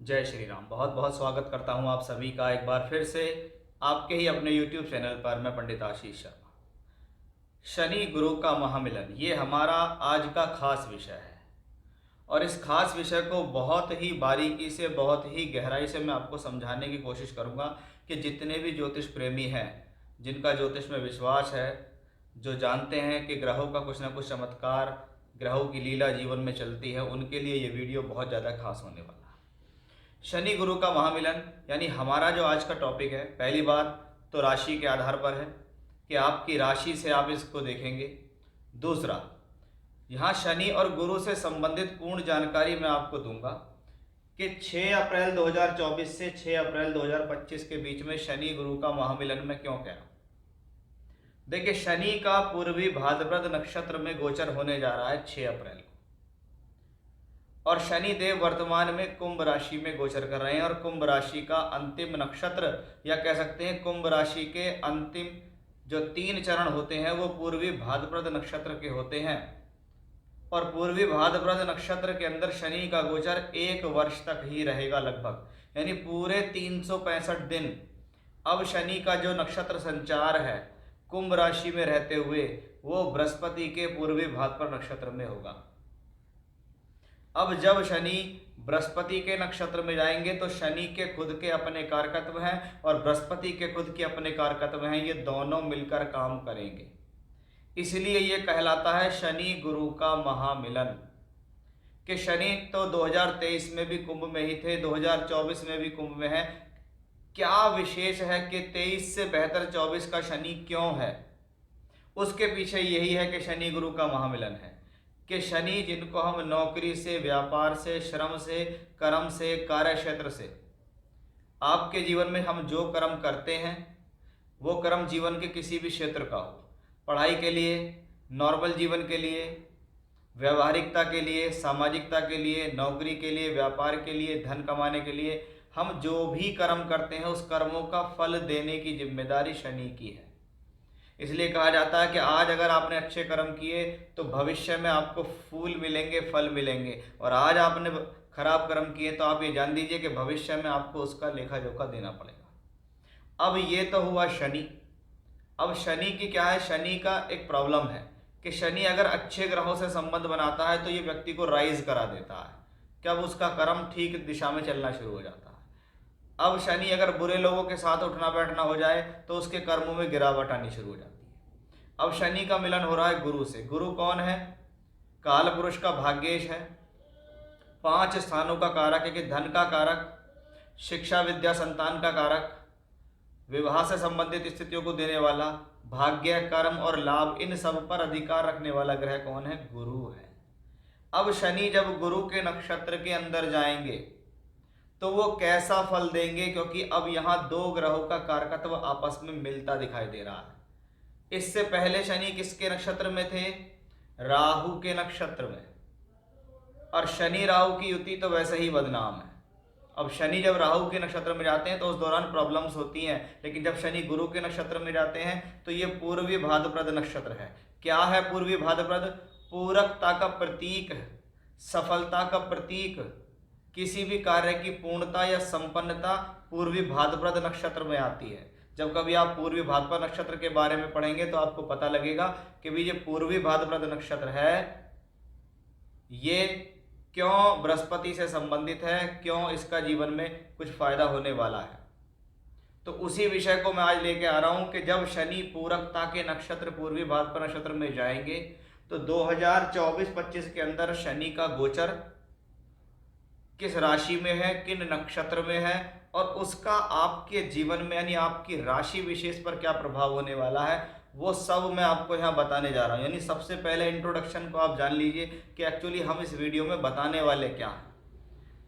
जय श्री राम। बहुत बहुत स्वागत करता हूं आप सभी का एक बार फिर से आपके ही अपने YouTube चैनल पर। मैं पंडित आशीष शर्मा। शनि गुरु का महामिलन, ये हमारा आज का खास विषय है। और इस खास विषय को बहुत ही बारीकी से, बहुत ही गहराई से मैं आपको समझाने की कोशिश करूंगा कि जितने भी ज्योतिष प्रेमी हैं, जिनका ज्योतिष में विश्वास है, जो जानते हैं कि ग्रहों का कुछ ना कुछ चमत्कार, ग्रहों की लीला जीवन में चलती है, उनके लिए ये वीडियो बहुत ज़्यादा खास होने वाला है। शनि गुरु का महामिलन यानी हमारा जो आज का टॉपिक है, पहली बात तो राशि के आधार पर है कि आपकी राशि से आप इसको देखेंगे। दूसरा, यहाँ शनि और गुरु से संबंधित पूर्ण जानकारी मैं आपको दूंगा कि 6 अप्रैल 2024 से 6 अप्रैल 2025 के बीच में शनि गुरु का महामिलन मैं क्यों कह रहा हूँ। देखिए, शनि का पूर्वी भाद्रपद नक्षत्र में गोचर होने जा रहा है 6 अप्रैल को, और शनि देव वर्तमान में कुंभ राशि में गोचर कर रहे हैं। और कुंभ राशि का अंतिम नक्षत्र, या कह सकते हैं कुंभ राशि के अंतिम जो 3 चरण होते हैं वो पूर्वी भाद्रपद नक्षत्र के होते हैं। और पूर्वी भाद्रपद नक्षत्र के अंदर शनि का गोचर 1 वर्ष तक ही रहेगा लगभग, यानी पूरे 365 दिन। अब शनि का जो नक्षत्र संचार है कुंभ राशि में रहते हुए, वो बृहस्पति के पूर्वी भाद्रपद नक्षत्र में होगा। अब जब शनि बृहस्पति के नक्षत्र में जाएंगे तो शनि के खुद के अपने कारकत्व हैं और बृहस्पति के खुद के अपने कारकत्व हैं, ये दोनों मिलकर काम करेंगे। इसलिए ये कहलाता है शनि गुरु का महामिलन। कि शनि तो 2023 में भी कुंभ में ही थे, 2024 में भी कुंभ में है। क्या विशेष है कि 23 से बेहतर 24 का शनि क्यों है? उसके पीछे यही है कि शनि गुरु का महामिलन है। कि शनि जिनको हम नौकरी से, व्यापार से, श्रम से, कर्म से, कार्य क्षेत्र से, आपके जीवन में हम जो कर्म करते हैं वो कर्म जीवन के किसी भी क्षेत्र का हो, पढ़ाई के लिए, नॉर्मल जीवन के लिए, व्यवहारिकता के लिए, सामाजिकता के लिए, नौकरी के लिए, व्यापार के लिए, धन कमाने के लिए, हम जो भी कर्म करते हैं उस कर्मों का फल देने की जिम्मेदारी शनि की है। इसलिए कहा जाता है कि आज अगर आपने अच्छे कर्म किए तो भविष्य में आपको फूल मिलेंगे, फल मिलेंगे। और आज आपने खराब कर्म किए तो आप ये जान दीजिए कि भविष्य में आपको उसका लेखा जोखा देना पड़ेगा। अब ये तो हुआ शनि। अब शनि की क्या है, शनि का एक प्रॉब्लम है कि शनि अगर अच्छे ग्रहों से संबंध बनाता है तो ये व्यक्ति को राइज करा देता है कि अब उसका कर्म ठीक दिशा में चलना शुरू हो जाता है। अब शनि अगर बुरे लोगों के साथ उठना बैठना हो जाए तो उसके कर्मों में गिरावट आनी शुरू हो जाती है। अब शनि का मिलन हो रहा है गुरु से। गुरु कौन है? काल पुरुष का भाग्येश है, 5 स्थानों का कारक है कि धन का कारक, शिक्षा विद्या संतान का कारक, विवाह से संबंधित स्थितियों को देने वाला, भाग्य, कर्म और लाभ, इन सब पर अधिकार रखने वाला ग्रह कौन है? गुरु है। अब शनि जब गुरु के नक्षत्र के अंदर जाएंगे तो वो कैसा फल देंगे? क्योंकि अब यहाँ 2 ग्रहों का कारकत्व आपस में मिलता दिखाई दे रहा है। इससे पहले शनि किसके नक्षत्र में थे? राहु के नक्षत्र में। और शनि राहु की युति तो वैसे ही बदनाम है। अब शनि जब राहु के नक्षत्र में जाते हैं तो उस दौरान प्रॉब्लम्स होती हैं, लेकिन जब शनि गुरु के नक्षत्र में जाते हैं तो ये पूर्वी भाद्रपद नक्षत्र है। क्या है पूर्वी भाद्रपद? पूरकता का प्रतीक, सफलता का प्रतीक, किसी भी कार्य की पूर्णता या संपन्नता पूर्वी भाद्रपद नक्षत्र में आती है। जब कभी आप पूर्वी भाद्रपद नक्षत्र के बारे में पढ़ेंगे तो आपको पता लगेगा कि भी ये पूर्वी भाद्रपद नक्षत्र है, ये क्यों बृहस्पति से संबंधित है, क्यों इसका जीवन में कुछ फायदा होने वाला है। तो उसी विषय को मैं आज लेके आ रहा हूं कि जब शनि पूरकता के नक्षत्र पूर्वी भाद्रपद नक्षत्र में जाएंगे तो 2024-25 के अंदर शनि का गोचर किस राशि में है, किन नक्षत्र में है, और उसका आपके जीवन में यानी आपकी राशि विशेष पर क्या प्रभाव होने वाला है, वो सब मैं आपको यहाँ बताने जा रहा हूँ। यानी सबसे पहले इंट्रोडक्शन को आप जान लीजिए कि एक्चुअली हम इस वीडियो में बताने वाले क्या हैं।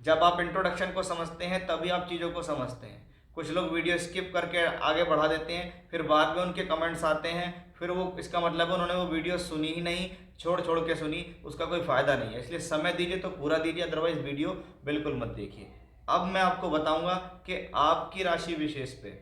जब आप इंट्रोडक्शन को समझते हैं तभी आप चीज़ों को समझते हैं। कुछ लोग वीडियो स्किप करके आगे बढ़ा देते हैं, फिर बाद में उनके कमेंट्स आते हैं, फिर वो इसका मतलब उन्होंने वो वीडियो सुनी ही नहीं, छोड़ छोड़ के सुनी, उसका कोई फ़ायदा नहीं है। इसलिए समय दीजिए तो पूरा दीजिए, अदरवाइज वीडियो बिल्कुल मत देखिए। अब मैं आपको बताऊंगा कि आपकी राशि विशेष पे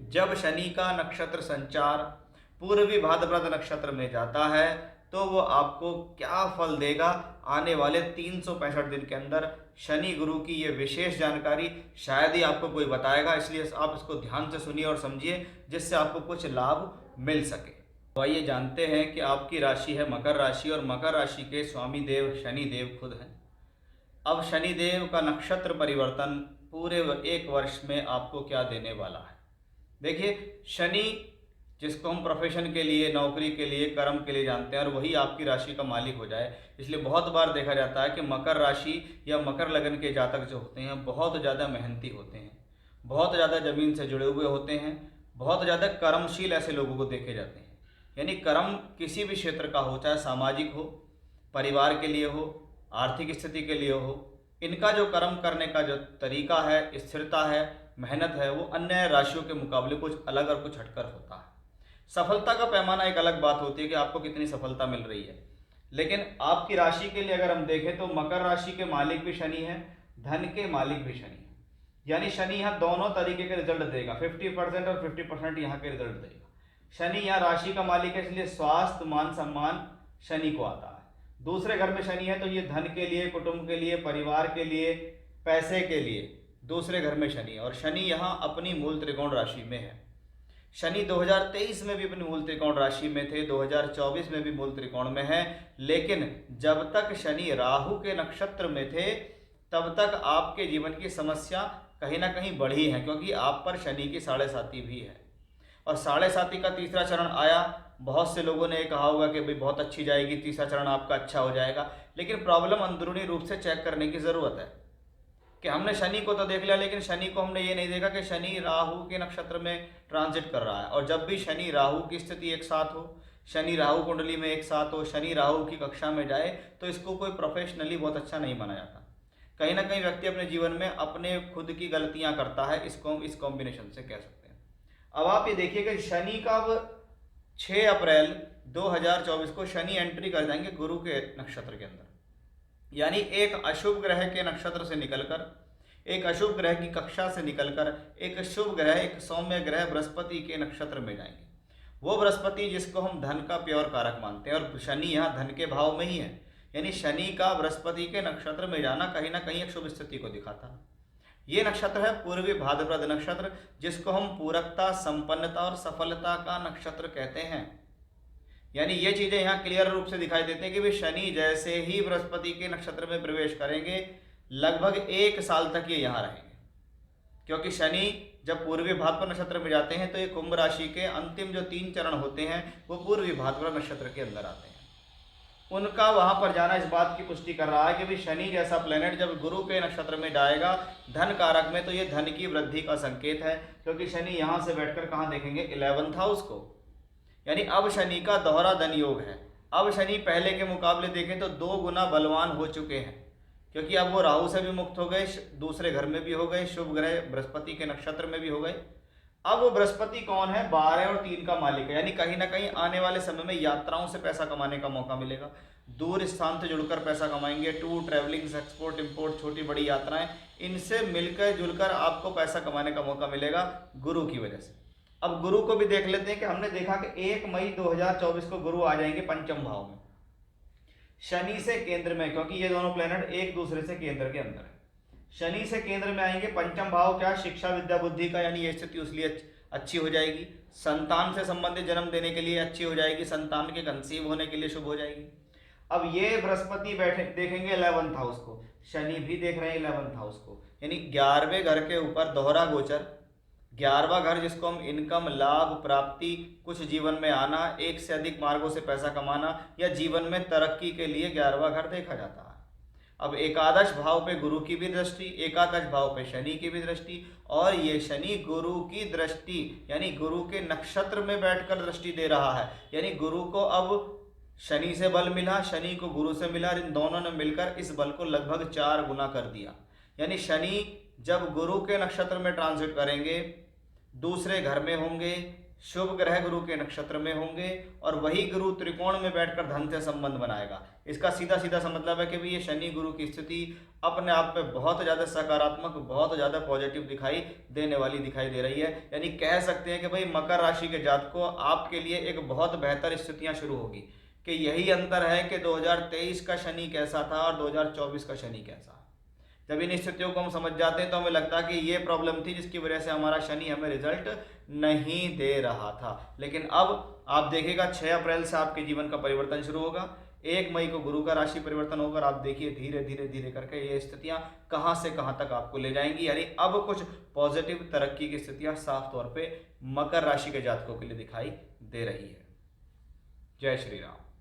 जब शनि का नक्षत्र संचार पूर्वी भाद्रपद नक्षत्र में जाता है तो वो आपको क्या फल देगा, आने वाले 365 दिन के अंदर शनि गुरु की ये विशेष जानकारी शायद ही आपको कोई बताएगा, इसलिए आप इसको ध्यान से सुनिए और समझिए, जिससे आपको कुछ लाभ मिल सके। तो आइए जानते हैं कि आपकी राशि है मकर राशि, और मकर राशि के स्वामी देव शनि देव खुद हैं। अब शनि देव का नक्षत्र परिवर्तन पूरे एक वर्ष में आपको क्या देने वाला है। देखिए, शनि जिसको हम प्रोफेशन के लिए, नौकरी के लिए, कर्म के लिए जानते हैं, और वही आपकी राशि का मालिक हो जाए, इसलिए बहुत बार देखा जाता है कि मकर राशि या मकर लगन के जातक जो होते हैं बहुत ज़्यादा मेहनती होते हैं, बहुत ज़्यादा ज़मीन से जुड़े हुए होते हैं, बहुत ज़्यादा कर्मशील ऐसे लोगों को देखे जाते हैं। यानी कर्म किसी भी क्षेत्र का हो, चाहे सामाजिक हो, परिवार के लिए हो, आर्थिक स्थिति के लिए हो, इनका जो कर्म करने का जो तरीका है, स्थिरता है, मेहनत है, वो अन्य राशियों के मुकाबले कुछ अलग और कुछ हटकर होता है। सफलता का पैमाना एक अलग बात होती है कि आपको कितनी सफलता मिल रही है, लेकिन आपकी राशि के लिए अगर हम देखें तो मकर राशि के मालिक भी शनि है, धन के मालिक भी शनि है। यानी शनि यहाँ दोनों तरीके के रिजल्ट देगा, 50% और 50% यहाँ के रिजल्ट देगा। शनि यहाँ राशि का मालिक है, इसलिए स्वास्थ्य, मान सम्मान शनि को आता है। दूसरे घर में शनि है तो ये धन के लिए, कुटुंब के लिए, परिवार के लिए, पैसे के लिए दूसरे घर में शनि है। और शनि यहाँ अपनी मूल त्रिकोण राशि में है। शनि 2023 में भी अपनी मूल त्रिकोण राशि में थे, 2024 में भी मूल त्रिकोण में है, लेकिन जब तक शनि राहु के नक्षत्र में थे तब तक आपके जीवन की समस्या कहीं ना कहीं बढ़ी है, क्योंकि आप पर शनि की 7.5 भी है। और 7.5 का तीसरा चरण आया, बहुत से लोगों ने कहा होगा कि भाई बहुत अच्छी जाएगी, तीसरा चरण आपका अच्छा हो जाएगा, लेकिन प्रॉब्लम अंदरूनी रूप से चेक करने की ज़रूरत है कि हमने शनि को तो देख लिया, लेकिन शनि को हमने ये नहीं देखा कि शनि राहु के नक्षत्र में ट्रांजिट कर रहा है। और जब भी शनि राहु की स्थिति एक साथ हो, शनि राहु कुंडली में एक साथ हो, शनि राहु की कक्षा में जाए, तो इसको कोई प्रोफेशनली बहुत अच्छा नहीं माना जाता। कहीं ना कहीं व्यक्ति अपने जीवन में अपने खुद की गलतियां करता है, इसको हम इस कॉम्बिनेशन से कह सकते हैं। अब आप ये देखिए कि शनि का अब 6 अप्रैल 2024 को शनि एंट्री कर जाएंगे गुरु के नक्षत्र के अंदर। यानी एक अशुभ ग्रह के नक्षत्र से निकलकर, एक अशुभ ग्रह की कक्षा से निकलकर एक शुभ ग्रह, एक सौम्य ग्रह बृहस्पति के नक्षत्र में जाएंगे। वो बृहस्पति जिसको हम धन का प्योर कारक मानते हैं, और शनि यहाँ धन के भाव में ही है। यानी शनि का बृहस्पति के नक्षत्र में जाना कहीं ना कहीं एक शुभ स्थिति को दिखाता है। ये नक्षत्र है पूर्वी भाद्रपद नक्षत्र, जिसको हम पूरकता, संपन्नता और सफलता का नक्षत्र कहते हैं। यानी ये चीजें यहाँ क्लियर रूप से दिखाई देती हैं कि भी शनि जैसे ही बृहस्पति के नक्षत्र में प्रवेश करेंगे, लगभग 1 साल तक ये यहाँ रहेंगे। क्योंकि शनि जब पूर्वी भाद्रपद नक्षत्र में जाते हैं तो ये कुंभ राशि के अंतिम जो 3 चरण होते हैं वो पूर्वी भाद्रपद नक्षत्र के अंदर आते हैं। उनका वहां पर जाना इस बात की पुष्टि कर रहा है कि भी शनि जैसा प्लेनेट जब गुरु के नक्षत्र में जाएगा धन कारक में, तो ये धन की वृद्धि का संकेत है। क्योंकि शनि यहाँ से बैठकर कहाँ देखेंगे, 11th हाउस को। यानी अब शनि का दोहरा धन योग है। अब शनि पहले के मुकाबले देखें तो 2 गुना बलवान हो चुके हैं, क्योंकि अब वो राहु से भी मुक्त हो गए, दूसरे घर में भी हो गए, शुभ ग्रह बृहस्पति के नक्षत्र में भी हो गए। अब वो बृहस्पति कौन है, 12 और 3 का मालिक है। यानी कहीं ना कहीं आने वाले समय में यात्राओं से पैसा कमाने का मौका मिलेगा, दूर स्थान से जुड़कर पैसा कमाएंगे। टूर, ट्रैवलिंग, एक्सपोर्ट, इंपोर्ट, छोटी बड़ी यात्राएं, इनसे मिलकर जुलकर आपको पैसा कमाने का मौका मिलेगा गुरु की वजह से। अब गुरु को भी देख लेते हैं कि हमने देखा कि 1 मई 2024 को गुरु आ जाएंगे पंचम भाव में, शनि से केंद्र में, क्योंकि ये दोनों प्लेनेट एक दूसरे से केंद्र के अंदर है। शनि से केंद्र में आएंगे। पंचम भाव क्या, शिक्षा, विद्या, बुद्धि का, यानी ये स्थिति उसलिए अच्छी हो जाएगी। संतान से संबंधित जन्म देने के लिए अच्छी हो जाएगी, संतान के कंसीव होने के लिए शुभ हो जाएगी। अब ये बृहस्पति बैठे देखेंगे 11th हाउस को, शनि भी देख रहे हैं 11th हाउस को, यानी 11वें घर के ऊपर दोहरा गोचर। 11वां घर जिसको हम इनकम, लाभ, प्राप्ति, कुछ जीवन में आना, एक से अधिक मार्गों से पैसा कमाना या जीवन में तरक्की के लिए 11वां घर देखा जाता है। अब एकादश भाव पे गुरु की भी दृष्टि, एकादश भाव पे शनि की भी दृष्टि, और ये शनि गुरु की दृष्टि यानी गुरु के नक्षत्र में बैठकर दृष्टि दे रहा है। यानी गुरु को अब शनि से बल मिला, शनि को गुरु से मिला, इन दोनों ने मिलकर इस बल को लगभग 4 गुना कर दिया। यानी शनि जब गुरु के नक्षत्र में ट्रांजिट करेंगे, दूसरे घर में होंगे, शुभ ग्रह गुरु के नक्षत्र में होंगे, और वही गुरु त्रिकोण में बैठकर धन से संबंध बनाएगा। इसका सीधा सीधा सा मतलब है कि भी ये शनि गुरु की स्थिति अपने आप में बहुत ज़्यादा सकारात्मक, बहुत ज़्यादा पॉजिटिव दिखाई देने वाली दिखाई दे रही है। यानी कह सकते हैं कि भाई मकर राशि के जातकों आपके लिए एक बहुत बेहतर स्थितियां शुरू होगी, कि यही अंतर है कि 2023 का शनि कैसा था और 2024 का शनि कैसा। जब इन स्थितियों को हम समझ जाते हैं तो हमें लगता है कि ये प्रॉब्लम थी जिसकी वजह से हमारा शनि हमें रिजल्ट नहीं दे रहा था। लेकिन अब आप देखिएगा 6 अप्रैल से आपके जीवन का परिवर्तन शुरू होगा। 1 मई को गुरु का राशि परिवर्तन होगा और आप देखिए धीरे धीरे धीरे करके ये स्थितियां कहां से कहां तक आपको ले जाएंगी। यानी अब कुछ पॉजिटिव तरक्की की स्थितियां साफ तौर पे मकर राशि के जातकों के लिए दिखाई दे रही है। जय श्री राम।